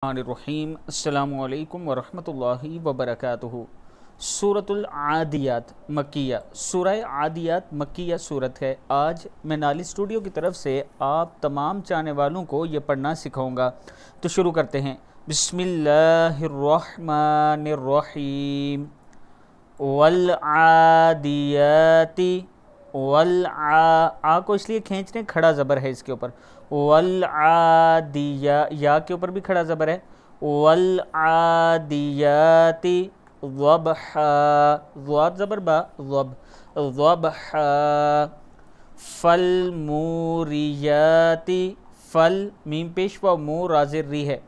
الرحیم السلام علیکم ورحمۃ اللہ وبرکاتہ۔ سورۃ العادیات مکیہ، سورہ عادیات مکیہ صورت ہے۔ آج میں نالی اسٹوڈیو کی طرف سے آپ تمام چاہنے والوں کو یہ پڑھنا سکھاؤں گا، تو شروع کرتے ہیں۔ بسم اللہ الرحمن الرحیم۔ والعادیات، آ کو اس لیے کھینچ رہے ہیں، کھڑا زبر ہے اس کے اوپر، یا کے اوپر بھی کھڑا زبر ہے، والعادیات ضبحا، ضاد زبر با، ضبحا، فالموریات، فل میم پیش و مو رازر ری ہے،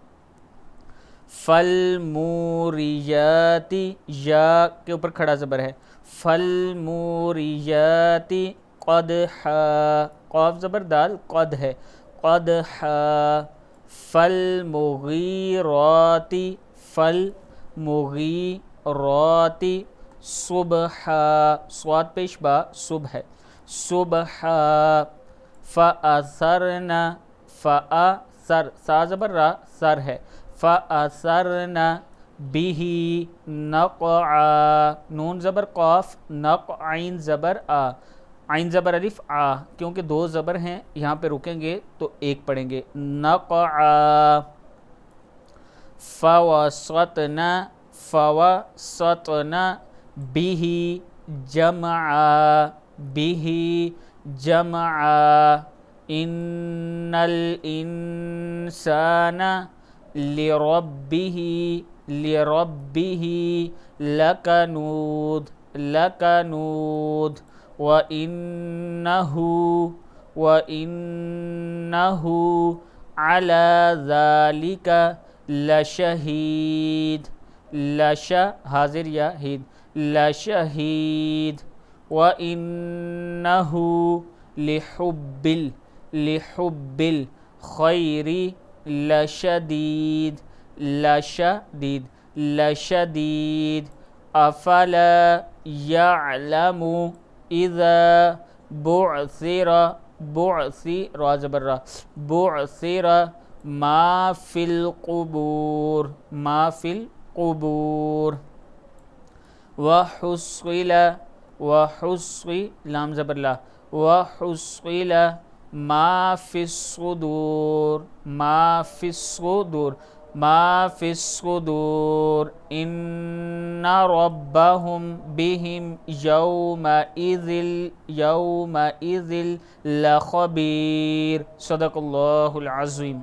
فالموریات، یا کے اوپر کھڑا زبر ہے، فالموریات قدحا، قاف زبر دال، قد ہے، قدحا، فالمغیرات، فالمغیرات صبحا، صاد پیش با، صبح ہے، صبحا، فأثرن، فأثر، سا زبر را، سر ہے، فأثرن به نقعا، نون زبر قاف، عین زبر آ، عین زبر الف آ، کیونکہ دو زبر ہیں یہاں پہ رکیں گے تو ایک پڑھیں گے، نقعا، فوسطن، فوسطن به جمعا، به جمعا، ان الانسان لربه، لربه لکنود، لکنود، وَإِنَّهُ عَلَى ذَلِكَ لَشَهِيدٌ، حاضر یا ہید، لَشَهِيدٌ، وَإِنَّهُ لِحُبِّ الْخَيْرِ لَشَدِيدٌ، لَشَدِيدٌ، لَشَدِيدٌ، أَفَلَا يَعْلَمُ اذا بعثر، را زبر را، بعثر ما فی القبور، ما فی القبور، وحصل، لام زبر لا، وحصل ما فی الصدور، ما فی الصدور، ما فی الصدور، ان ربهم بهم یومئذ لخبیر، صدق اللہ العظیم۔